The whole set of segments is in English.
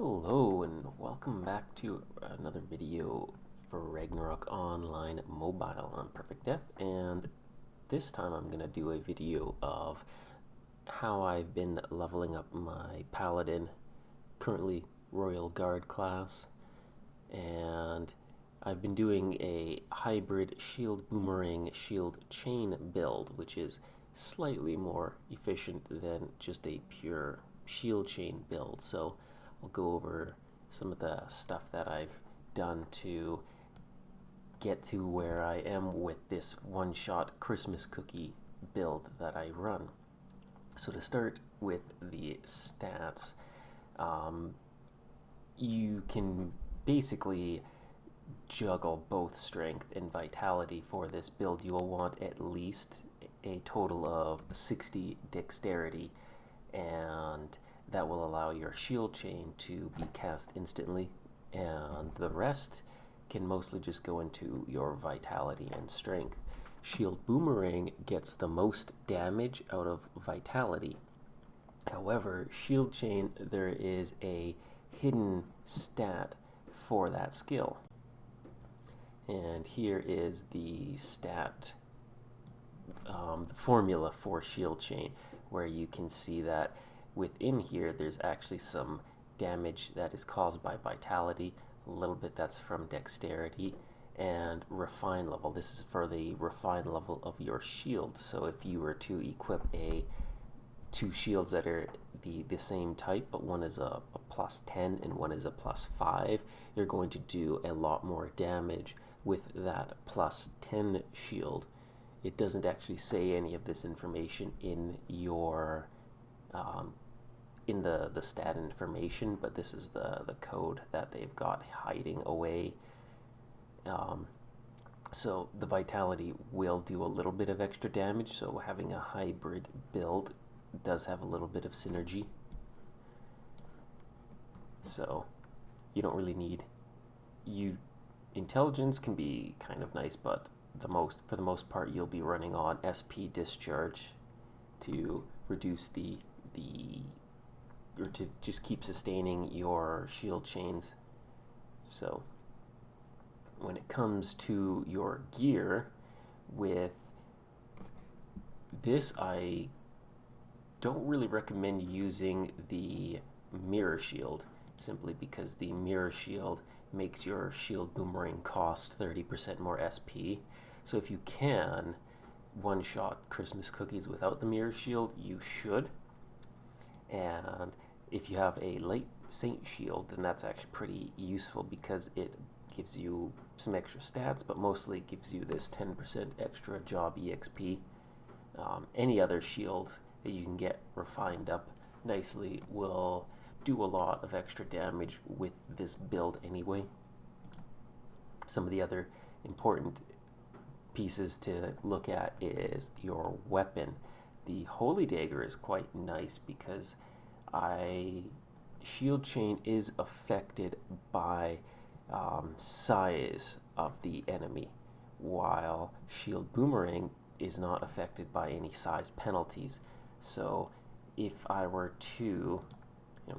Hello and welcome back to another video for Ragnarok Online Mobile on Perfect Death, and this time I'm going to do a video of how I've been leveling up my Paladin, currently Royal Guard class, and I've been doing a hybrid shield boomerang shield chain build, which is slightly more efficient than just a pure shield chain build. So I'll go over some of the stuff that I've done to get to where I am with this one-shot Christmas cookie build that I run. So to start with the stats, you can basically juggle both strength and vitality for this build. You will want at least a total of 60 dexterity, and that will allow your shield chain to be cast instantly, and the rest can mostly just go into your vitality and strength. Shield Boomerang gets the most damage out of vitality. However, shield chain, there is a hidden stat for that skill. And here is the stat, the formula for shield chain, where you can see that within here there's actually some damage that is caused by vitality, a little bit that's from dexterity, and refine level. This is for the refine level of your shield. So if you were to equip two shields that are the same type, but one is a plus 10 and one is a plus 5, you're going to do a lot more damage with that plus 10 shield. It doesn't actually say any of this information in your in the stat information, but this is the code that they've got hiding away. So the vitality will do a little bit of extra damage, so having a hybrid build does have a little bit of synergy. So you don't really need intelligence can be kind of nice, but for the most part you'll be running on SP discharge to reduce or to just keep sustaining your shield chains. So when it comes to your gear, with this I don't really recommend using the mirror shield, simply because the mirror shield makes your shield boomerang cost 30% more SP. So if you can one-shot Christmas cookies without the mirror shield, you should. And if you have a light saint shield, then that's actually pretty useful because it gives you some extra stats, but mostly it gives you this 10% extra job EXP. Any other shield that you can get refined up nicely will do a lot of extra damage with this build anyway. Some of the other important pieces to look at is your weapon. The Holy Dagger is quite nice because shield chain is affected by size of the enemy, while shield boomerang is not affected by any size penalties. So if I were to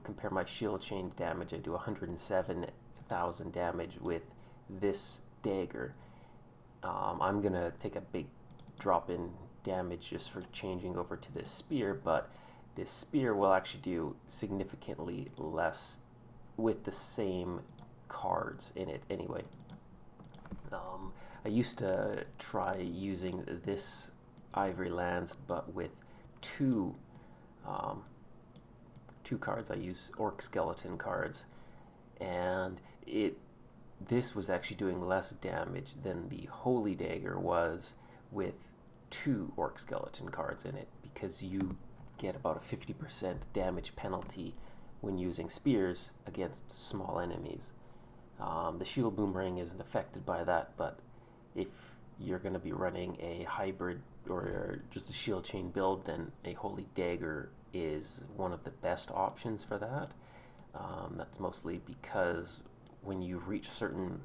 compare my shield chain damage, I do 107,000 damage with this dagger. I'm gonna take a big drop in damage just for changing over to this spear, but this spear will actually do significantly less with the same cards in it anyway. I used to try using this Ivory Lance, but with two cards. I use Orc Skeleton cards, and this was actually doing less damage than the Holy Dagger was with two Orc Skeleton cards in it, because you get about a 50% damage penalty when using spears against small enemies. The shield boomerang isn't affected by that, but if you're going to be running a hybrid or just a shield chain build, then a Holy Dagger is one of the best options for that. That's mostly because when you reach certain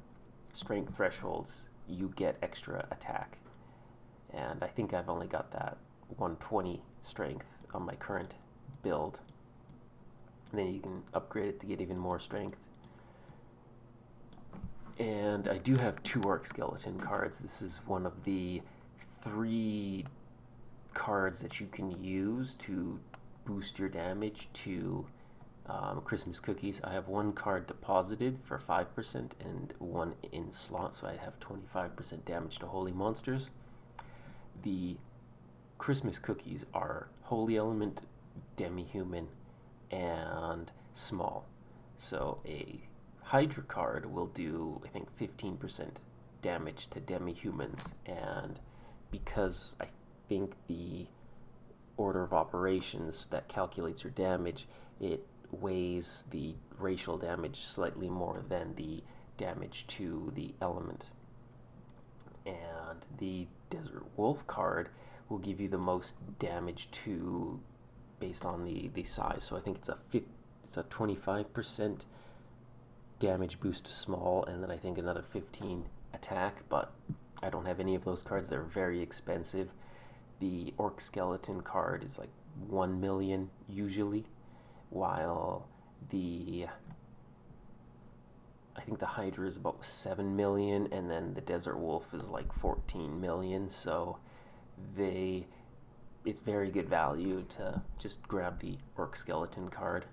strength thresholds, you get extra attack. And I think I've only got that 120 strength on my current build. And then you can upgrade it to get even more strength. And I do have 2 Orc Skeleton cards. This is one of the 3 cards that you can use to boost your damage to Christmas cookies. I have 1 card deposited for 5% and 1 in slot, so I have 25% damage to holy monsters. The Christmas cookies are holy element, demi-human, and small. So a Hydra card will do, I think, 15% damage to demi-humans, and because I think the order of operations that calculates your damage, it weighs the racial damage slightly more than the damage to the element. And the Desert Wolf card will give you the most damage to, based on the size. So I think it's a 25% damage boost to small, and then I think another 15 attack, but I don't have any of those cards. They're very expensive. The Orc Skeleton card is like 1 million usually, while I think the Hydra is about 7 million, and then the Desert Wolf is like 14 million, so it's very good value to just grab the Orc Skeleton card.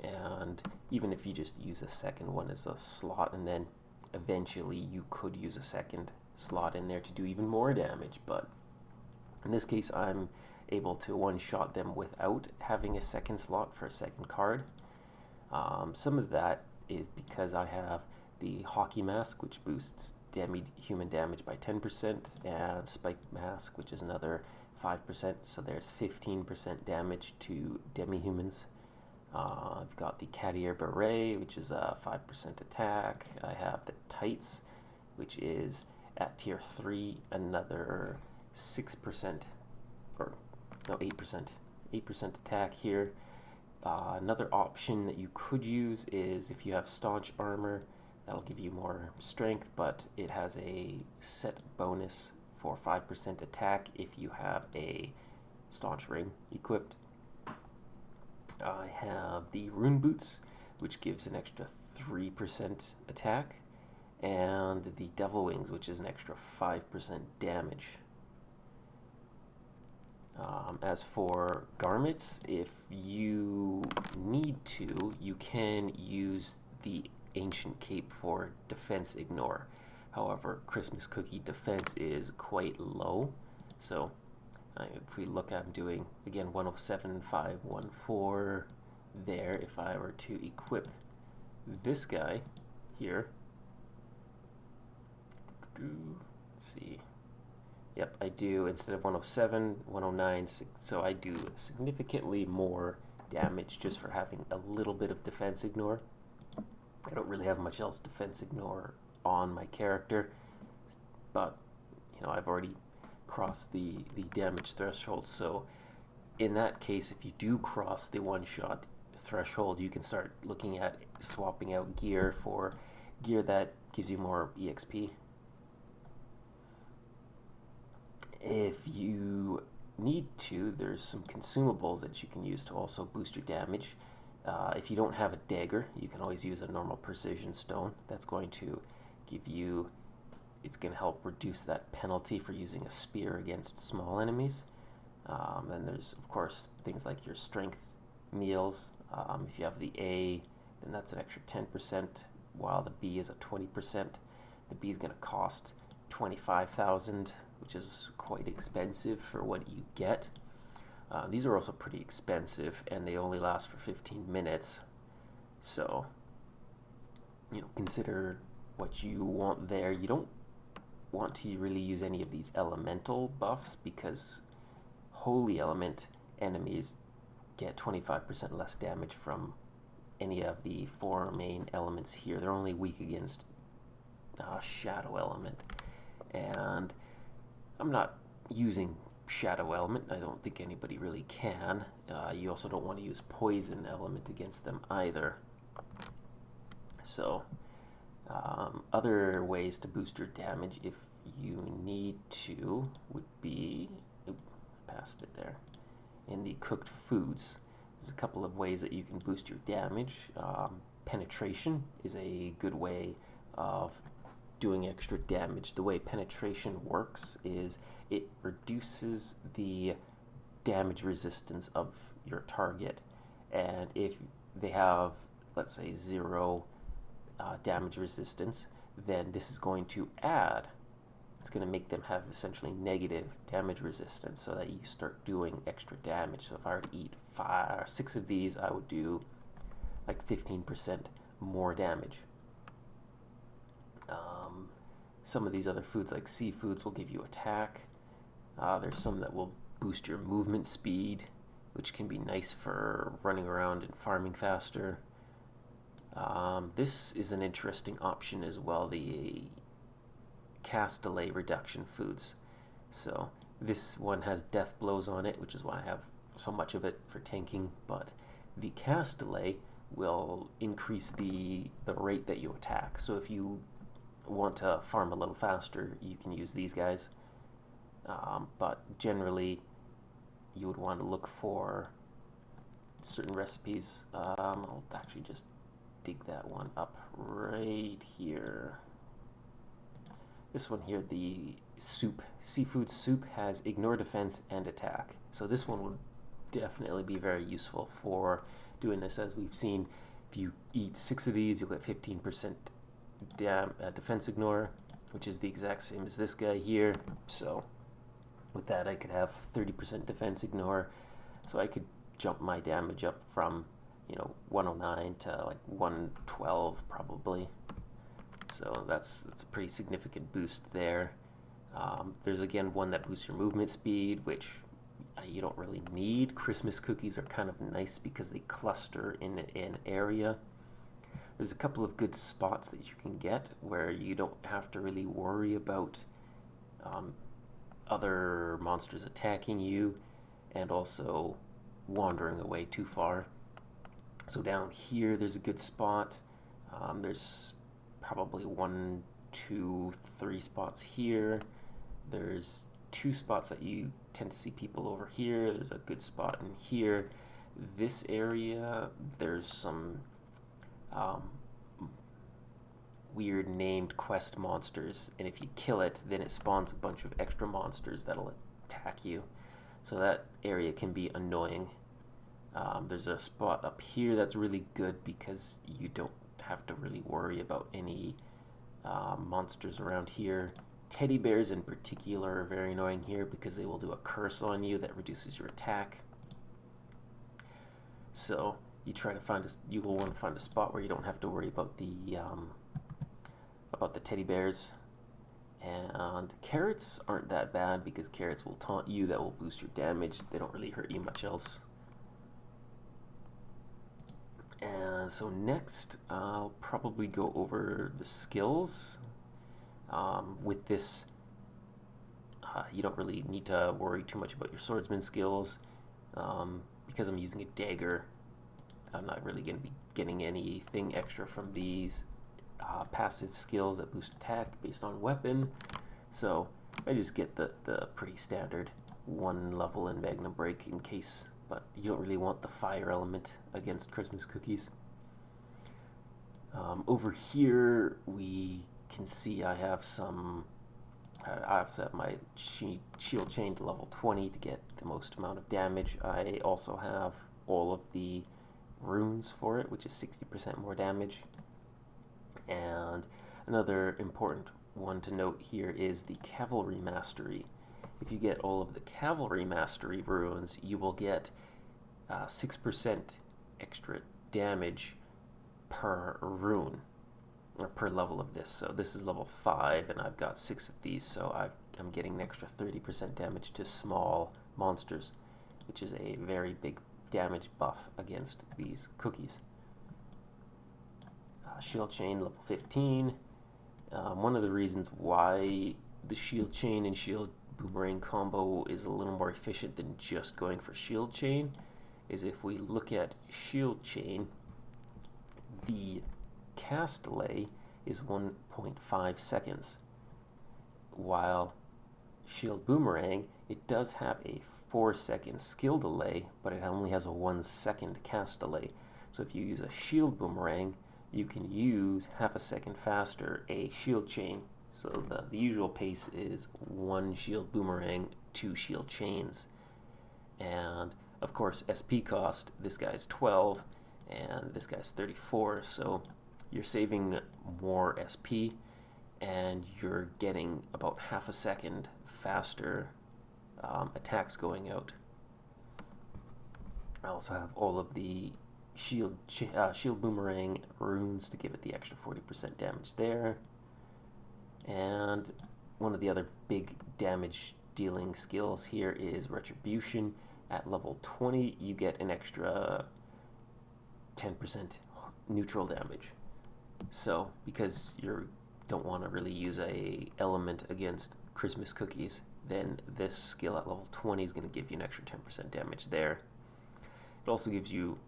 And even if you just use a second one as a slot, and then eventually you could use a second slot in there to do even more damage, but in this case I'm able to one-shot them without having a second slot for a second card. Some of that is because I have the Hockey Mask, which boosts human damage by 10%, and Spike Mask, which is another 5%, so there's 15% damage to demi-humans. I've got the Cadier Beret, which is a 5% attack. I have the Tights, which is at tier 3, another 6%, or no, 8%. 8% attack here. Another option that you could use is if you have Staunch Armor, that'll give you more strength, but it has a set bonus for 5% attack if you have a Staunch Ring equipped. I have the Rune Boots, which gives an extra 3% attack, and the Devil Wings, which is an extra 5% damage. As for garments, if you need to, you can use the Ancient Cape for defense ignore. However, Christmas cookie defense is quite low, so if we look, I'm doing, again, 107,514 there. If I were to equip this guy here, let's see, yep, I do, instead of 107, 109, so I do significantly more damage just for having a little bit of defense ignore. I don't really have much else defense ignore on my character, but, you know, I've already crossed the damage threshold, so in that case, if you do cross the one-shot threshold, you can start looking at swapping out gear for gear that gives you more EXP. If you need to, there's some consumables that you can use to also boost your damage. If you don't have a dagger, you can always use a normal precision stone. That's going to give you, it's going to help reduce that penalty for using a spear against small enemies. Then there's, of course, things like your strength meals. If you have the A, then that's an extra 10%, while the B is a 20%. The B is going to cost 25,000, which is quite expensive for what you get. These are also pretty expensive, and they only last for 15 minutes. So, you know, consider what you want there. You don't want to really use any of these elemental buffs, because holy element enemies get 25% less damage from any of the 4 main elements here. They're only weak against shadow element, and I'm not using shadow element. I don't think anybody really can. You also don't want to use poison element against them either. So other ways to boost your damage if you need to would be, passed it there, in the cooked foods. There's a couple of ways that you can boost your damage. Penetration is a good way of doing extra damage. The way penetration works is it reduces the damage resistance of your target, and if they have, let's say, 0 damage resistance, then this is going to add, it's going to make them have essentially negative damage resistance so that you start doing extra damage. So if I were to eat 5 or 6 of these, I would do like 15% more damage. Some of these other foods like seafoods will give you attack. There's some that will boost your movement speed, which can be nice for running around and farming faster. This is an interesting option as well, the cast delay reduction foods. So this one has death blows on it, which is why I have so much of it for tanking, but the cast delay will increase the rate that you attack. So if you want to farm a little faster, you can use these guys, but generally you would want to look for certain recipes. I'll actually just dig that one up right here. This one here, the soup, seafood soup, has ignore defense and attack. So this one would definitely be very useful for doing this. As we've seen, if you eat 6 of these, you'll get 15% defense ignore, which is the exact same as this guy here. So with that, I could have 30% defense ignore. So I could jump my damage up from, 109 to like 112 probably. So that's a pretty significant boost there. There's again one that boosts your movement speed, which you don't really need. Christmas cookies are kind of nice because they cluster in an area. There's a couple of good spots that you can get where you don't have to really worry about other monsters attacking you and also wandering away too far. So down here there's a good spot. There's probably 1, 2, 3 spots here. There's 2 spots that you tend to see people over here. There's a good spot in here. This area, there's some weird named quest monsters, and if you kill it, then it spawns a bunch of extra monsters that'll attack you. So that area can be annoying. There's a spot up here that's really good because you don't have to really worry about any monsters around here. Teddy bears in particular are very annoying here because they will do a curse on you that reduces your attack. So you try to find you will want to find a spot where you don't have to worry about the teddy bears. And carrots aren't that bad because carrots will taunt you, that will boost your damage. They don't really hurt you much else. And so next, I'll probably go over the skills. With this, you don't really need to worry too much about your swordsman skills. Because I'm using a dagger, I'm not really going to be getting anything extra from these passive skills that boost attack based on weapon. So I just get the pretty standard 1 level in Magnum Break in case, but you don't really want the fire element against Christmas cookies. Over here we can see I have I've set my shield chain to level 20 to get the most amount of damage. I also have all of the runes for it, which is 60% more damage. And another important one to note here is the Cavalry Mastery. If you get all of the Cavalry Mastery runes, you will get 6% extra damage per rune, or per level of this. So this is level 5, and I've got 6 of these, so I'm getting an extra 30% damage to small monsters, which is a very big damage buff against these cookies. Shield chain level 15. One of the reasons why the shield chain and shield boomerang combo is a little more efficient than just going for shield chain is if we look at shield chain, the cast delay is 1.5 seconds, while shield boomerang, it does have a 4-second skill delay, but it only has a 1-second cast delay. So if you use a shield boomerang, you can use half a second faster a shield chain. So the usual pace is 1 shield boomerang, 2 shield chains. And of course, SP cost, this guy's 12 and this guy's 34, so you're saving more SP and you're getting about half a second faster attacks going out. I also have all of the shield boomerang runes to give it the extra 40% damage there. And one of the other big damage dealing skills here is Retribution. At level 20, you get an extra 10% neutral damage. So, because you don't want to really use a element against Christmas cookies, then this skill at level 20 is going to give you an extra 10% damage there. It also gives you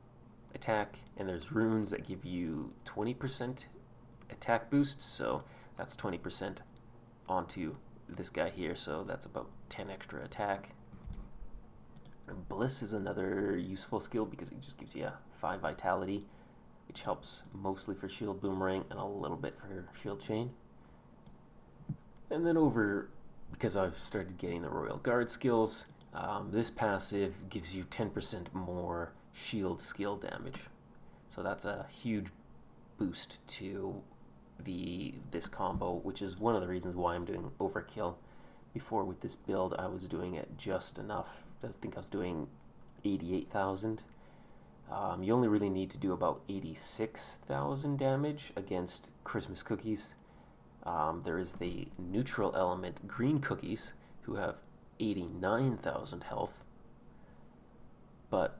attack, and there's runes that give you 20% attack boost, so that's 20% onto this guy here, so that's about 10 extra attack. Bliss is another useful skill because it just gives you 5 vitality, which helps mostly for shield boomerang and a little bit for shield chain. And then because I've started getting the Royal Guard skills, this passive gives you 10% more shield skill damage. So that's a huge boost to this combo, which is one of the reasons why I'm doing overkill. Before with this build, I was doing it just enough. I think I was doing 88,000. You only really need to do about 86,000 damage against Christmas cookies. There is the neutral element green cookies who have 89,000 health, but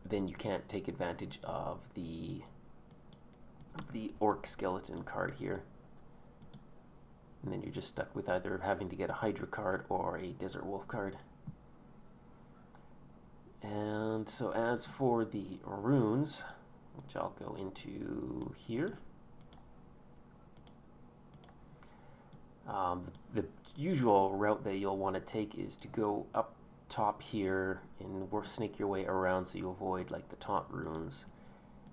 then you can't take advantage of the orc skeleton card here. And then you're just stuck with either having to get a Hydra card or a Desert Wolf card. And so as for the runes, which I'll go into here, the usual route that you'll want to take is to go up top here and snake your way around so you avoid like the taunt runes.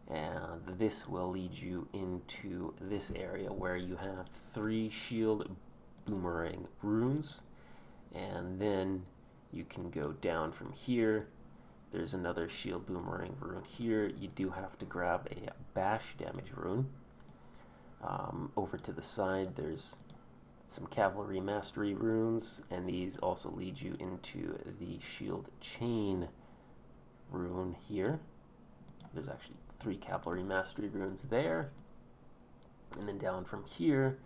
And this will lead you into this area where you have 3 shield boomerang runes, and then you can go down from here. There's another shield boomerang rune here. You do have to grab a bash damage rune. Over to the side there's some cavalry mastery runes, and these also lead you into the shield chain rune here. There's actually 3 cavalry mastery runes there. And then down from here,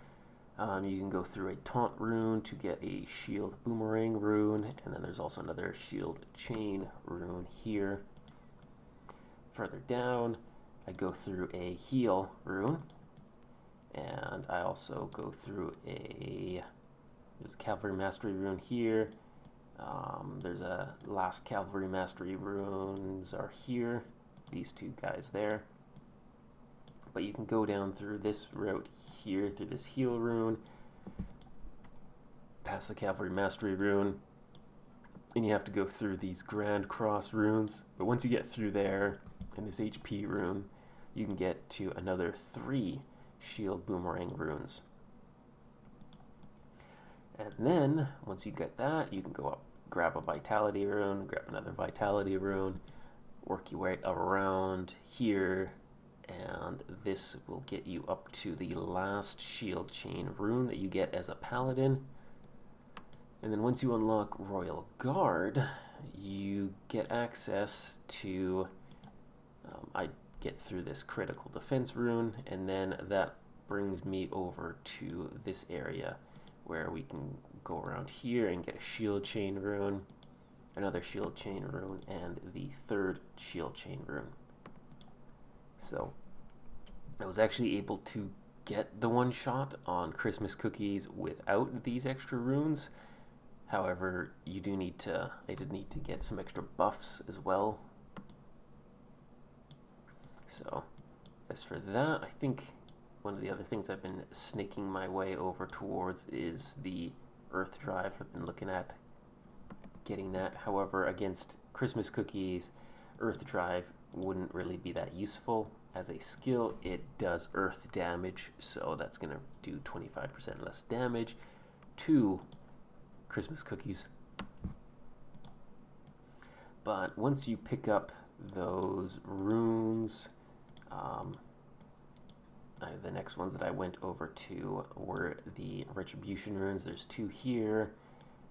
you can go through a taunt rune to get a shield boomerang rune, and then there's also another shield chain rune here. Further down, I go through a heal rune, and I also go through there's a cavalry mastery rune here. There's a last cavalry mastery runes are here. These 2 guys there. But you can go down through this route here, through this heal rune, past the cavalry mastery rune, and you have to go through these Grand Cross runes. But once you get through there, in this HP rune, you can get to another 3 shield boomerang runes. And then, once you get that, you can go up, grab a vitality rune, grab another vitality rune, work your way around here, and this will get you up to the last shield chain rune that you get as a paladin. And then once you unlock Royal Guard, you get access to, I get through this critical defense rune, and then that brings me over to this area where we can go around here and get a shield chain rune, another shield chain rune, and the 3rd shield chain rune. So I was actually able to get the one shot on Christmas cookies without these extra runes. However, I did need to get some extra buffs as well. So as for that, I think one of the other things I've been snaking my way over towards is the Earth Drive. I've been looking at getting that. However, against Christmas cookies, Earth Drive wouldn't really be that useful. As a skill, it does earth damage, so that's going to do 25% less damage to Christmas cookies. But once you pick up those runes, the next ones that I went over to were the Retribution runes. There's 2 here,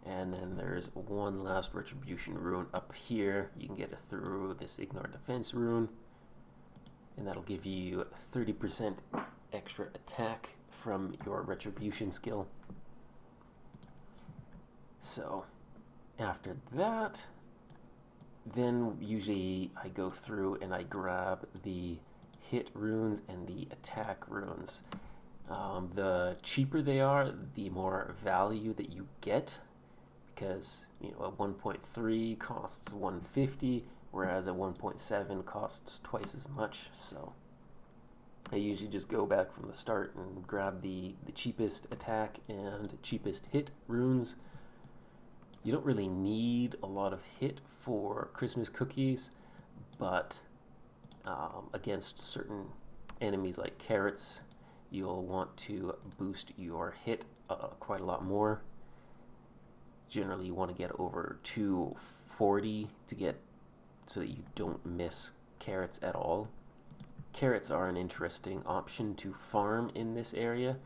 and then there's one last Retribution rune up here. You can get it through this Ignore Defense rune, and that'll give you 30% extra attack from your Retribution skill. So after that, then usually I go through and I grab the hit runes and the attack runes. The cheaper they are, the more value that you get, because a 1.3 costs 150, whereas a 1.7 costs twice as much. So I usually just go back from the start and grab the cheapest attack and cheapest hit runes. You don't really need a lot of hit for Christmas cookies, but against certain enemies like carrots, you'll want to boost your hit quite a lot more. Generally, you want to get over 240 to get so that you don't miss carrots at all. Carrots are an interesting option to farm in this area.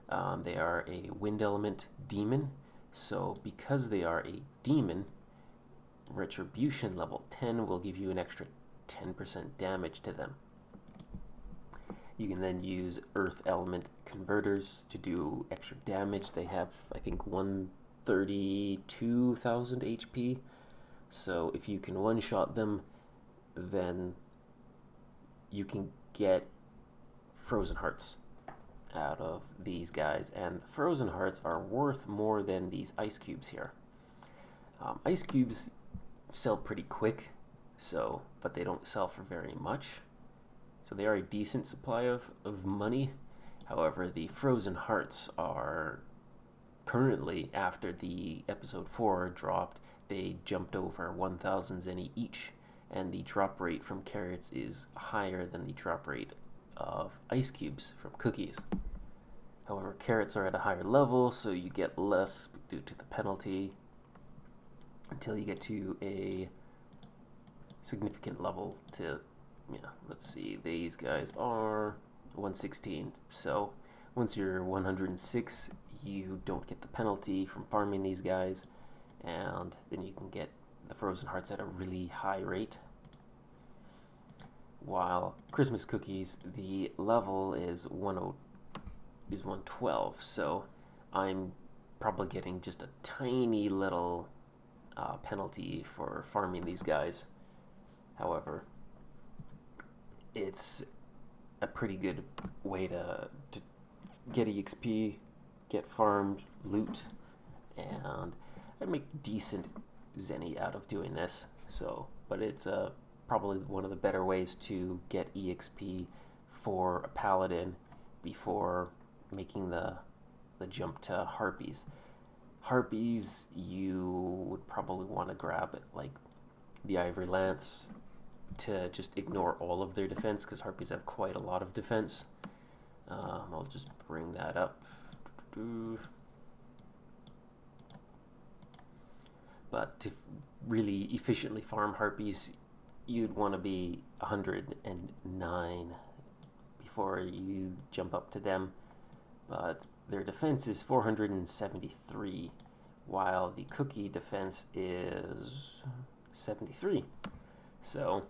They are a wind element demon, so because they are a demon, Retribution level 10 will give you an extra 10% damage to them. You can then use earth element converters to do extra damage. They have, I think, 132,000 HP. So if you can one-shot them, then you can get frozen hearts out of these guys. And the frozen hearts are worth more than these ice cubes here. Ice cubes sell pretty quick, but they don't sell for very much. So they are a decent supply of money. However, the frozen hearts are currently, after the episode 4 dropped, they jumped over 1,000 zenny each, and the drop rate from carrots is higher than the drop rate of ice cubes from cookies. However, carrots are at a higher level, so you get less due to the penalty until you get to a significant level to, let's see, these guys are 116. So once you're 106, you don't get the penalty from farming these guys, and then you can get the frozen hearts at a really high rate. While Christmas cookies, the level is 112, so I'm probably getting just a tiny little penalty for farming these guys. However, it's a pretty good way to get EXP, get farmed, loot, and I make decent zenny out of doing this. But it's probably one of the better ways to get EXP for a paladin before making the jump to harpies. Harpies, you would probably want to grab like the Ivory Lance to just ignore all of their defense, because harpies have quite a lot of defense. I'll just bring that up. But to really efficiently farm harpies, you'd want to be 109 before you jump up to them. But their defense is 473, while the cookie defense is 73. So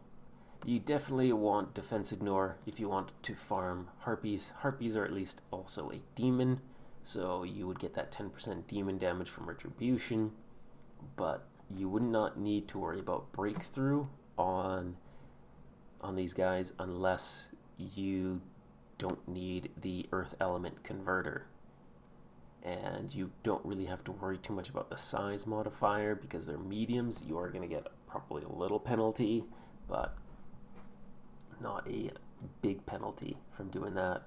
you definitely want defense ignore if you want to farm harpies. Harpies are at least also a demon, so you would get that 10% demon damage from Retribution, but you would not need to worry about breakthrough on these guys unless you don't need the earth element converter. And you don't really have to worry too much about the size modifier because they're mediums. You are going to get probably a little penalty, but not a big penalty from doing that.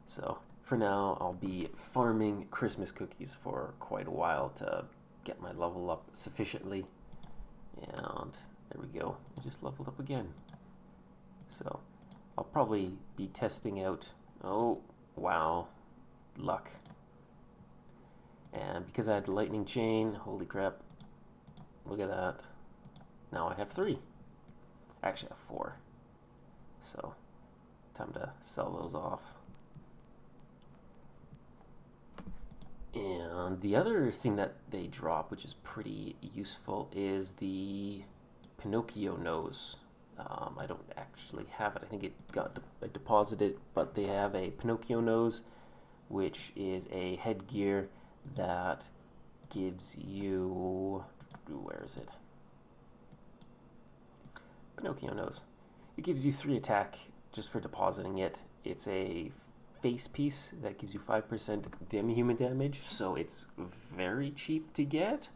So for now, I'll be farming Christmas cookies for quite a while to get my level up sufficiently. And there we go. I just leveled up again. So I'll probably be testing out, oh, wow, luck. And because I had the lightning chain, holy crap, look at that. Now I have 3. Actually, I have 4. So, time to sell those off. And the other thing that they drop, which is pretty useful, is the Pinocchio nose. I don't actually have it. I think it got deposited, but they have a Pinocchio nose, which is a headgear that gives you, where is it? Pinocchio nose. It gives you 3 attack just for depositing it. It's a face piece that gives you 5% demi-human damage, so it's very cheap to get,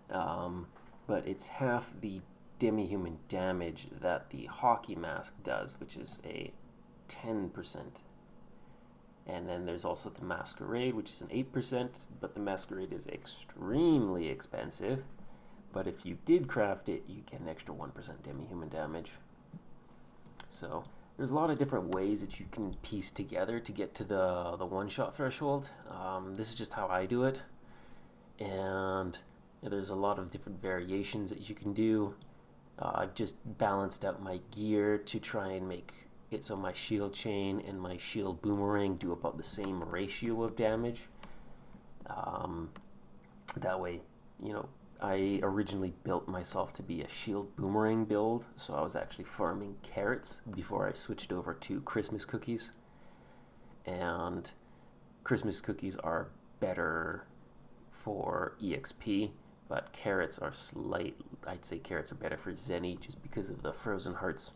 but it's half the demi-human damage that the hockey mask does, which is a 10%. And then there's also the Masquerade, which is an 8%, but the Masquerade is extremely expensive. But if you did craft it, you get an extra 1% demi-human damage. So there's a lot of different ways that you can piece together to get to the one-shot threshold. This is just how I do it. And there's a lot of different variations that you can do. I've just balanced out my gear to try and make it so my shield chain and my shield boomerang do about the same ratio of damage. That way, you know, I originally built myself to be a shield boomerang build, so I was actually farming carrots before I switched over to Christmas cookies. And Christmas cookies are better for EXP, but carrots are I'd say carrots are better for Zenny just because of the frozen hearts.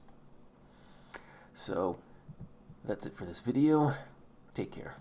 So that's it for this video. Take care.